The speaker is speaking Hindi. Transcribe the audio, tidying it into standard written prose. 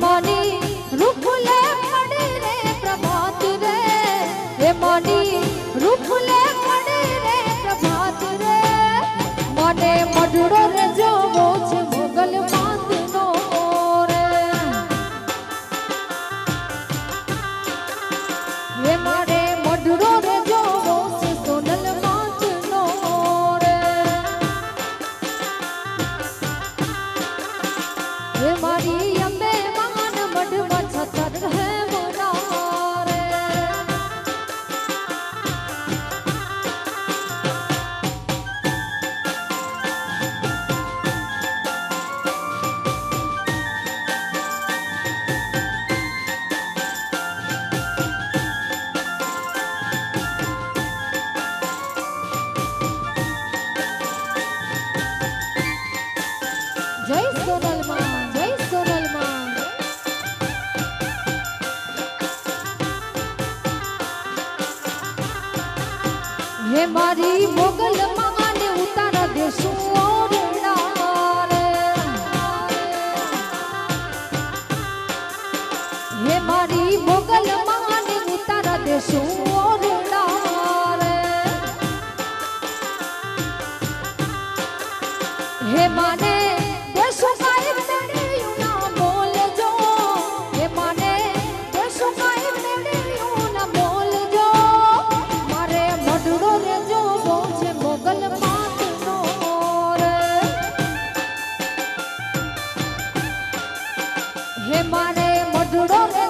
मानी रूपले पड़े रे प्रभात रे, हे मानी रूपले पड़े रे प्रभात रे, मने मडड़ो रे जोवो छे मोगल मातनो रे, हे मारे मडड़ो रे जोवो छे सोनल मातनो रे, हे मारी अंबे मान मडवा छतर है मोरा रे, जय सोनल मां, जय सोनल मां। हे मारी मोगल मां ने उतारा देशों ओरड़ा रे, हे मारी मोगल मां ने उतारा देशों ओरड़ा रे, हे माने देशों काई मेरे यूं ना बोल जो, हे माने देशों काई मेरे यूं ना बोल जो, मारे मडड़ो रे जो बोझे मोगल मातनो रे, हे मारे मडड़ो रे